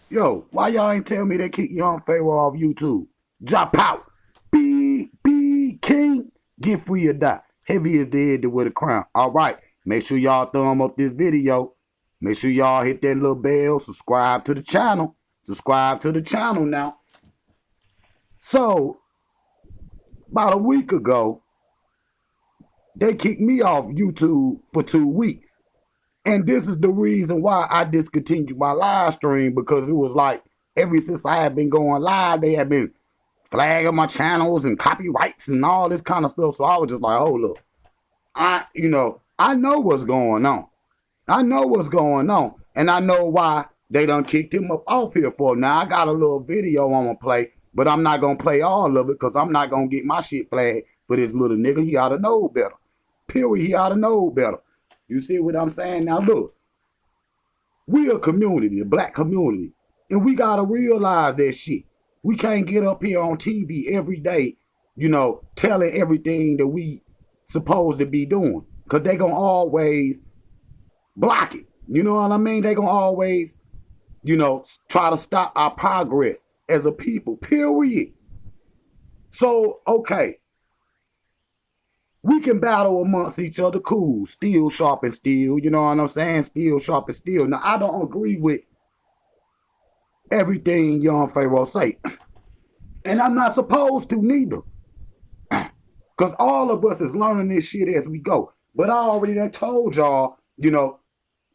Yo, why y'all ain't tell me they kick Young Pharaoh off YouTube? Drop out. Be king. Get free or die. Heavy is the head that wear the crown. All right. Make sure y'all thumb up this video. Make sure y'all hit that little bell. Subscribe to the channel. Subscribe to the channel now. So, about a week ago, they kicked me off YouTube for 2 weeks. And this is the reason why I discontinued my live stream, because it was like ever since I had been going live, they had been flagging my channels and copyrights and all this kind of stuff. So I was just like, oh look, I know what's going on. I know what's going on. And I know why they done kicked him up off here for. Now I got a little video I'm gonna play, but I'm not gonna play all of it because I'm not gonna get my shit flagged for this little nigga. He ought to know better. Period. He ought to know better. You see what I'm saying? Now look, we a community, a black community, and we gotta realize that shit. We can't get up here on TV every day, telling everything that we supposed to be doing, because they gonna always block it. You know what I mean? They gonna always, try to stop our progress as a people. Period. So okay, we can battle amongst each other, cool. Steel sharpen steel, you know what I'm saying? Steel sharpen steel. Now, I don't agree with everything Young Pharaoh say. And I'm not supposed to neither. Because all of us is learning this shit as we go. But I already done told y'all,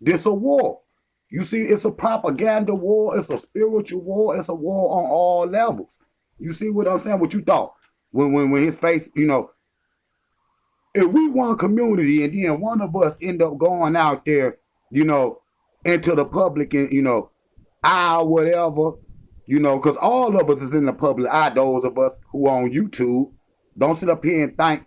this a war. You see, it's a propaganda war. It's a spiritual war. It's a war on all levels. You see what I'm saying? What you thought? When his face, if we one community and then one of us end up going out there, into the public and, eye or whatever, because all of us is in the public eye, those of us who on YouTube. Don't sit up here and think,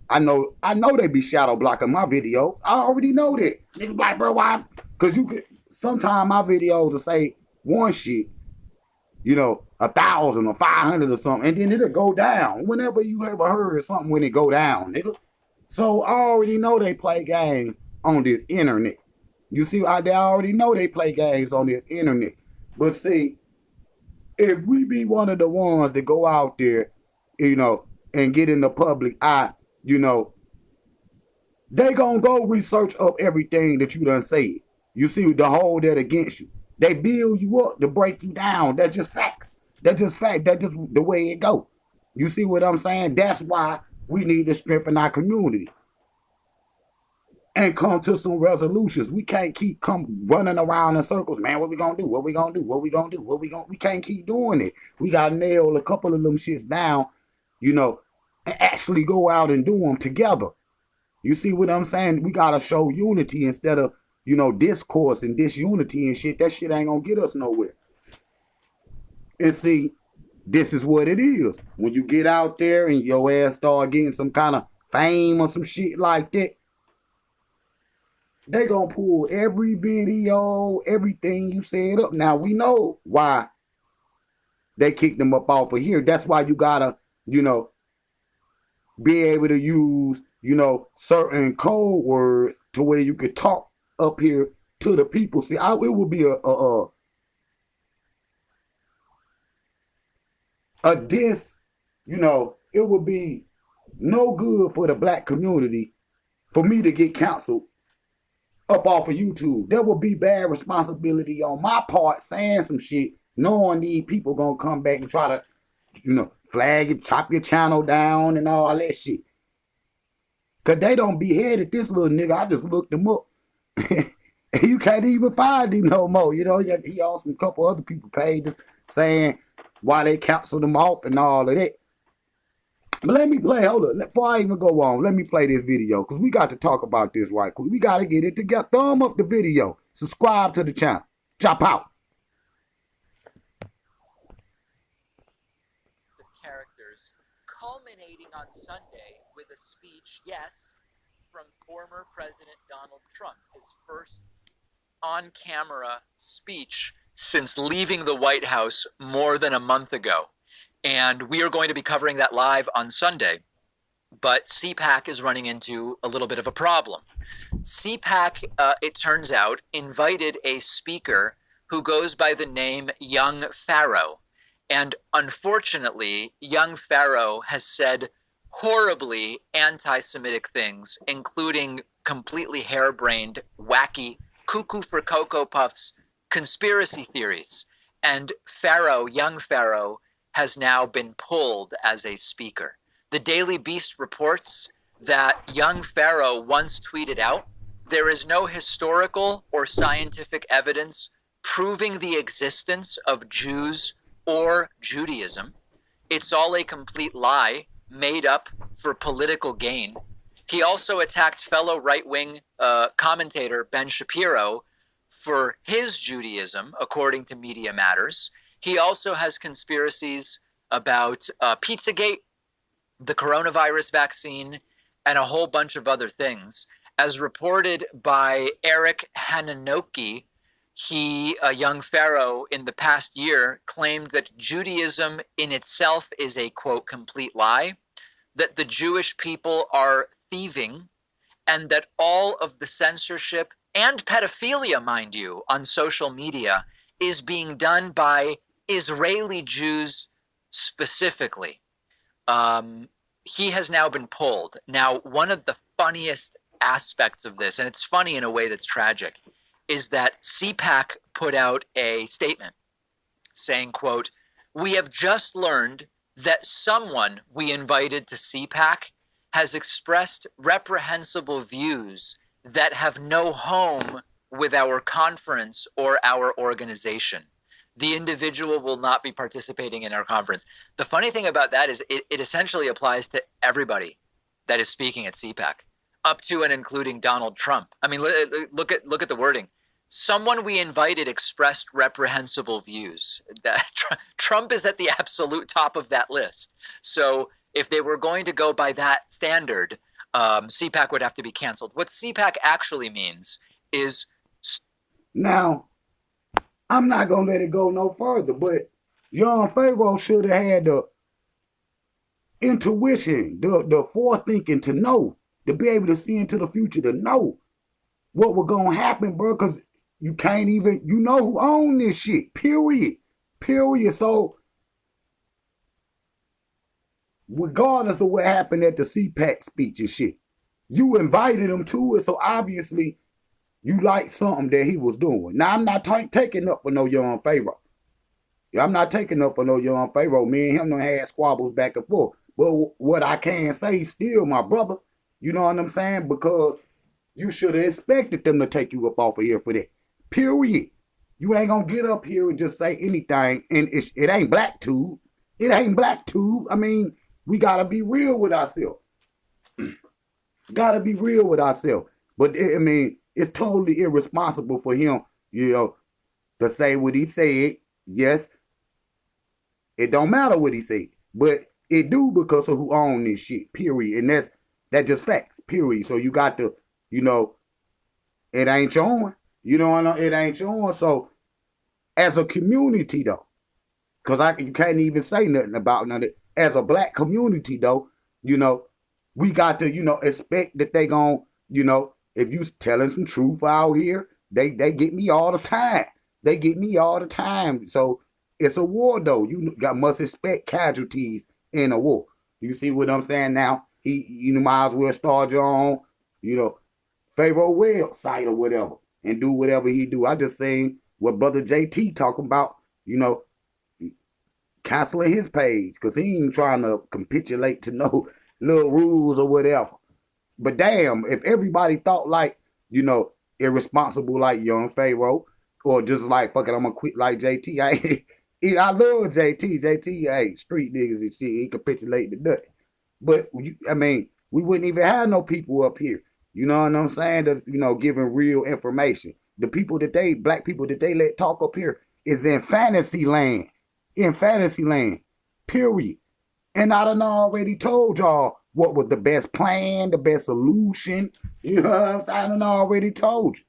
I know they be shadow blocking my videos. I already know that. Niggas like, bro, why? Because you could, sometimes my videos will say one shit, 1,000 or 500 or something, and then it'll go down. Whenever you ever heard something when it go down, nigga. So I already know they play games on this internet. You see, they already know they play games on this internet. But see, if we be one of the ones that go out there, and get in the public eye, they gonna go research up everything that you done said. You see, to hold that against you. They build you up to break you down. That's just facts. That's just fact. That's just the way it go. You see what I'm saying? That's why we need to strengthen our community and come to some resolutions. We can't keep running around in circles, man. What we gonna do? What we gonna do? What we gonna do? We can't keep doing it. We gotta nail a couple of them shits down, and actually go out and do them together. You see what I'm saying? We gotta show unity instead of, discourse and disunity and shit. That shit ain't gonna get us nowhere. And see, this is what it is. When you get out there and your ass start getting some kind of fame or some shit like that, they gonna pull every video, everything you said up. Now we know why they kicked them up off of here. That's why you gotta, be able to use, certain code words to where you could talk up here to the people. See, it would be a diss, it would be no good for the black community for me to get canceled up off of YouTube. There would be bad responsibility on my part saying some shit, knowing these people gonna come back and try to, flag it, chop your channel down and all that shit. Cause they don't beheaded this little nigga. I just looked him up. You can't even find him no more. He on some couple other people pages saying why they canceled him off and all of that. But let me play, hold up, before I even go on, let me play this video, because we got to talk about this right quick. We got to get it together. Thumb up the video. Subscribe to the channel. Chop out. The characters culminating on Sunday with a speech, yes, from former President Donald Trump, his first on-camera speech since leaving the White House more than a month ago. And we are going to be covering that live on Sunday. But CPAC is running into a little bit of a problem. CPAC, it turns out, invited a speaker who goes by the name Young Pharaoh. And unfortunately, Young Pharaoh has said horribly anti Semitic things, including completely harebrained, wacky, cuckoo for Cocoa Puffs conspiracy theories. And Pharaoh, Young Pharaoh, has now been pulled as a speaker. The Daily Beast reports that Young Pharaoh once tweeted out, "There is no historical or scientific evidence proving the existence of Jews or Judaism. It's all a complete lie made up for political gain." He also attacked fellow right-wing commentator Ben Shapiro for his Judaism, according to Media Matters. He also has conspiracies about Pizzagate, the coronavirus vaccine, and a whole bunch of other things. As reported by Eric Hananoki, a Young Pharaoh, in the past year claimed that Judaism in itself is a, quote, complete lie, that the Jewish people are thieving, and that all of the censorship and pedophilia, mind you, on social media is being done by Israeli Jews specifically. He has now been pulled. Now, one of the funniest aspects of this, and it's funny in a way that's tragic, is that CPAC put out a statement saying, quote, "We have just learned that someone we invited to CPAC has expressed reprehensible views that have no home with our conference or our organization. The individual will not be participating in our conference." The funny thing about that is it essentially applies to everybody that is speaking at CPAC, up to and including Donald Trump. I mean, look at the wording. Someone we invited expressed reprehensible views. Trump is at the absolute top of that list. So if they were going to go by that standard, CPAC would have to be canceled. What CPAC actually means is... Now, I'm not going to let it go no further, but Young Pharaoh should have had the intuition, the forethinking to know, to be able to see into the future, to know what was going to happen, bro, because you can't even, you know who own this shit, period. So, regardless of what happened at the CPAC speech and shit, you invited him to it, so obviously you liked something that he was doing. Now, I'm not taking up for no Young Pharaoh. I'm not taking up for no Young Pharaoh. Me and him done had squabbles back and forth. But what I can say, still my brother, you know what I'm saying? Because you should have expected them to take you up off of here for that. Period. You ain't gonna get up here and just say anything, and it ain't black tube. It ain't black tube. I mean, we gotta be real with ourselves. Gotta be real with ourselves. But I mean, it's totally irresponsible for him, you know, to say what he said. Yes, it don't matter what he said, but it do because of who own this shit. Period. And that's just facts. Period. So you got to, you know, it ain't your own. You know, it ain't your own. So as a community though, because you can't even say nothing about none of it. As a black community though, you know, we got to, you know, expect that they gon', you know, if you telling some truth out here, they get me all the time. They get me all the time. So it's a war though. You must expect casualties in a war. You see what I'm saying now? You might as well start your own, you know, Pharaoh website or whatever and do whatever he do. I just seen what Brother JT talking about, you know, canceling his page because he ain't trying to capitulate to no little rules or whatever. But damn, if everybody thought like, you know, irresponsible like Young Pharaoh, or just like, fuck it, I'm gonna quit like JT. I love JT. JT, hey, street niggas and shit, he capitulate the nut. But, I mean, we wouldn't even have no people up here. You know what I'm saying? That's, you know, giving real information. The people that black people that they let talk up here is in fantasy land. In fantasy land. Period. And I done already told y'all what was the best plan, the best solution. You know what I'm saying? I done already told you.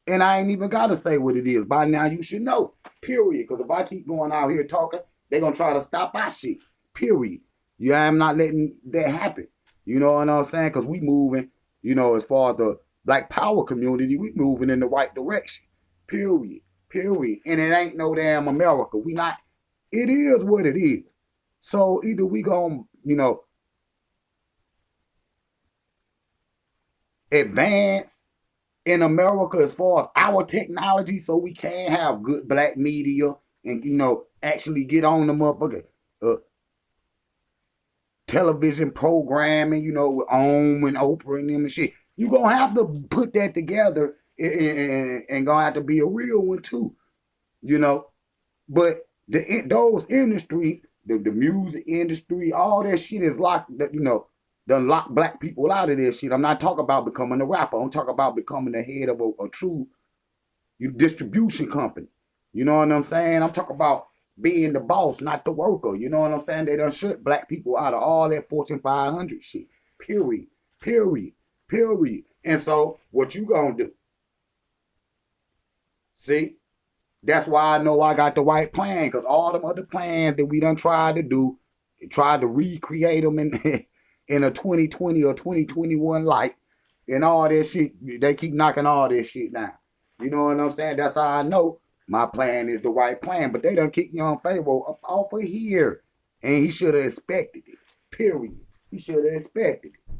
And I ain't even got to say what it is. By now, you should know. Period. Because if I keep going out here talking, they're going to try to stop my shit. Period. Yeah, I'm not letting that happen. You know what I'm saying? Because we moving, you know, as far as the black power community, we moving in the right direction. Period. Period. And it ain't no damn America. We not. It is what it is. So either we gonna, advance in America as far as our technology, so we can have good black media and actually get on the motherfucker television programming, with Om and Oprah and them and shit. You gonna have to put that together and gonna have to be a real one too, But those industries, the music industry, all that shit is locked, done lock black people out of this shit. I'm not talking about becoming a rapper. I'm talking about becoming the head of a true distribution company. You know what I'm saying? I'm talking about being the boss, not the worker. You know what I'm saying? They done shut black people out of all that Fortune 500 shit. Period. Period. Period. And so, what you gonna do? See? That's why I know I got the right plan, because all them other plans that we done tried to do, tried to recreate them in a 2020 or 2021 light, and all that shit, they keep knocking all this shit down. You know what I'm saying? That's how I know my plan is the right plan. But they done kick young Pharaoh up off of here, and he should have expected it. Period. He should have expected it.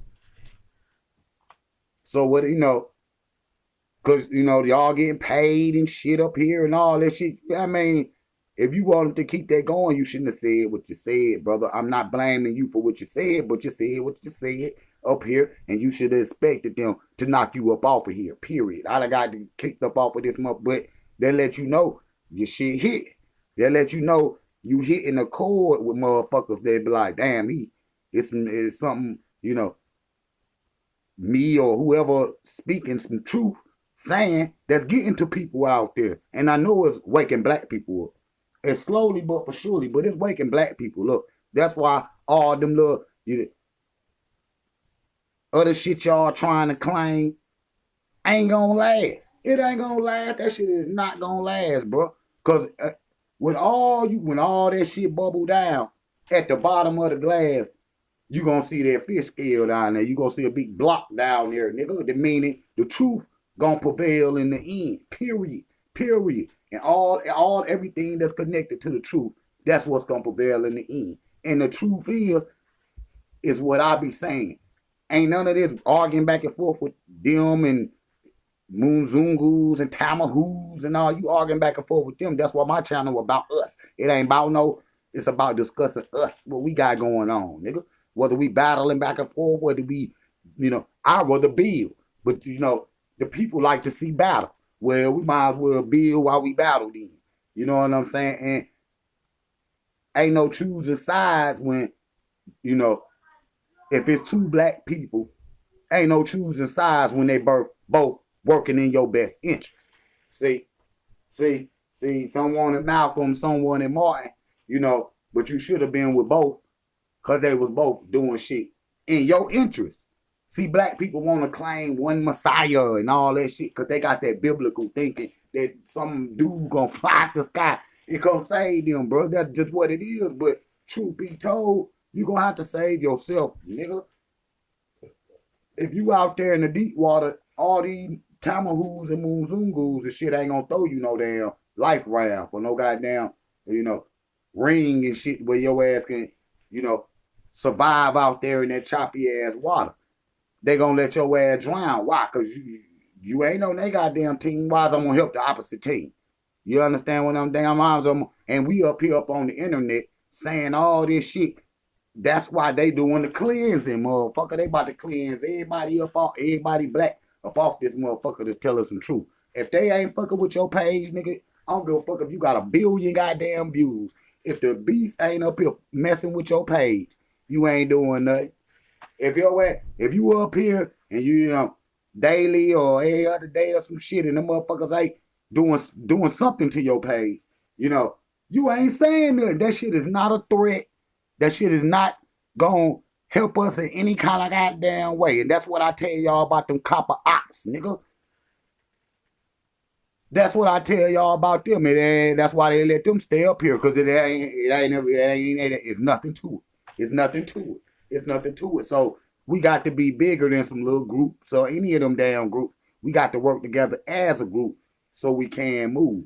So what because, y'all getting paid and shit up here and all that shit. I mean, if you wanted to keep that going, you shouldn't have said what you said, brother. I'm not blaming you for what you said, but you said what you said up here, and you should have expected them to knock you up off of here, period. I done got kicked up off of this month, but they let you know your shit hit. They let you know you hitting a chord with motherfuckers. They be like, damn, it's something, me or whoever speaking some truth, saying that's getting to people out there. And I know it's waking black people up. It's slowly but for surely, but it's waking black people up. That's why all them little other shit y'all trying to claim ain't gonna last. It ain't gonna last. That shit is not gonna last, bro. Cause when all that shit bubble down at the bottom of the glass, you gonna see that fish scale down there. You gonna see a big block down there, nigga. The meaning the truth gonna prevail in the end. Period. Period. And all everything that's connected to the truth, that's what's gonna prevail in the end. And the truth is what I be saying. Ain't none of this arguing back and forth with them and Moonzungus and Tamahoos and all. You arguing back and forth with them. That's why my channel about us. It ain't about it's about discussing us, what we got going on, nigga. Whether we battling back and forth, whether we, I rather build. But, the people like to see battle. Well, we might as well build while we battle then. You know what I'm saying? And ain't no choosing sides when, if it's two black people, ain't no choosing sides when they both working in your best interest. See, some wanted Malcolm, some wanted Martin, but you should have been with both, because they was both doing shit in your interest. See, black people want to claim one Messiah and all that shit because they got that biblical thinking that some dude gonna fly to the sky and gonna save them, bro. That's just what it is. But truth be told, you gonna have to save yourself, nigga. If you out there in the deep water, all these Tamahoos and Moonzungus and shit ain't gonna throw you no damn life raft or no goddamn, ring and shit where your ass can, survive out there in that choppy ass water. They gonna let your ass drown. Why? Because you ain't on their goddamn team. Why is I'm gonna help the opposite team? You understand what I'm damn arms on? And we up here up on the internet saying all this shit. That's why they doing the cleansing, motherfucker. They about to cleanse everybody black up off this motherfucker to tell us some truth. If they ain't fucking with your page, nigga, I don't give a fuck if you got 1 billion goddamn views. If the beast ain't up here messing with your page, you ain't doing nothing. If you up here and you daily or every other day or some shit and the motherfuckers ain't doing something to your page, you ain't saying nothing. That shit is not a threat. That shit is not gonna help us in any kind of goddamn way. And that's what I tell y'all about them copper ops, nigga. That's what I tell y'all about them. And that's why they let them stay up here, because it's nothing to it. It's nothing to it. It's nothing to it. So we got to be bigger than some little groups or any of them damn groups. We got to work together as a group so we can move.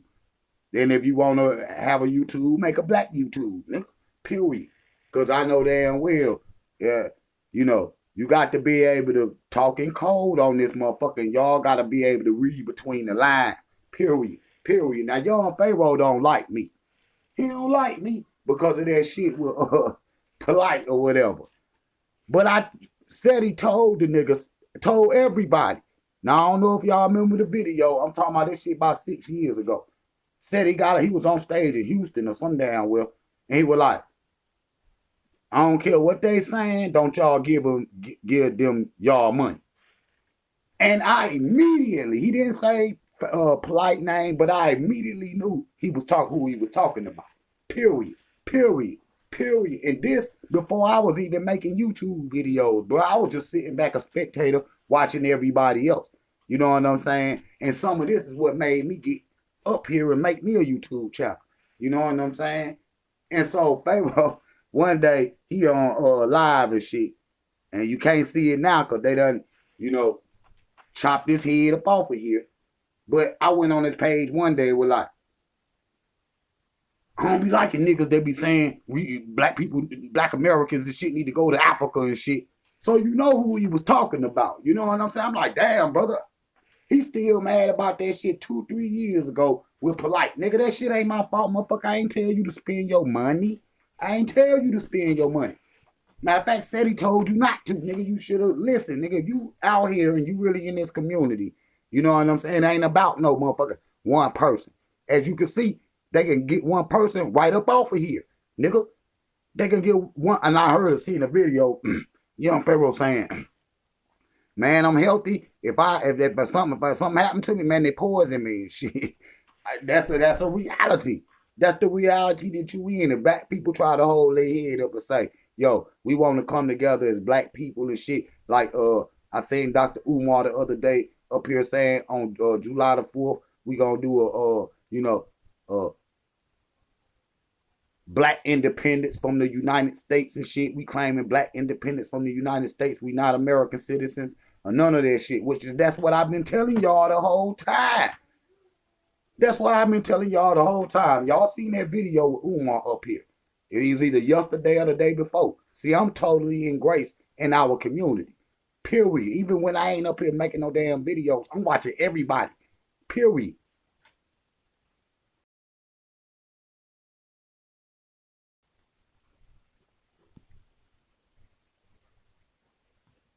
Then if you want to have a YouTube, make a black YouTube, nigga. Period. Because I know damn well, yeah, you know, you got to be able to talk in code on this motherfucker. Y'all got to be able to read between the lines. Period. Period. Now, young Pharaoh don't like me. He don't like me because of that shit with polite or whatever. But I said he told the niggas, told everybody. Now, I don't know if y'all remember the video. I'm talking about this shit about 6 years ago. Said he was on stage in Houston or some damn well, and he was like, I don't care what they saying, don't y'all give them y'all money. And I immediately, he didn't say polite name, but I immediately knew who he was talking about. Period. Period. Period. And this before I was even making YouTube videos, but I was just sitting back a spectator watching everybody else. You know what I'm saying? And some of this is what made me get up here and make me a YouTube channel. You know what I'm saying? And so Pharaoh, one day he on live and shit, and you can't see it now because they done, you know, chopped his head up off of here. But I went on his page one day with like, I don't be liking niggas that be saying we black people, black Americans and shit need to go to Africa and shit. So you know who he was talking about. You know what I'm saying? I'm like, damn, brother. He's still mad about that shit 2-3 years ago with polite. Nigga, that shit ain't my fault, motherfucker. I ain't tell you to spend your money. I ain't tell you to spend your money. Matter of fact, said he told you not to, nigga. You should have listened, nigga. You out here and you really in this community. You know what I'm saying? It ain't about no motherfucker, one person. As you can see, they can get one person right up off of here, nigga. They can get one, and I heard seen a video, young Pharaoh saying, man, I'm healthy. If something happened to me, man, they poison me and shit. That's a reality. That's the reality that you in. And black people try to hold their head up and say, yo, we want to come together as black people and shit. Like I seen Dr. Umar the other day up here saying on July the 4th, we gonna do black independence from the United States and shit. We claiming black independence from the United States. We not American citizens or none of that shit. That's what I've been telling y'all the whole time. That's what I've been telling y'all the whole time. Y'all seen that video with Umar up here. It was either yesterday or the day before. See, I'm totally in grace in our community. Period. Even when I ain't up here making no damn videos, I'm watching everybody. Period.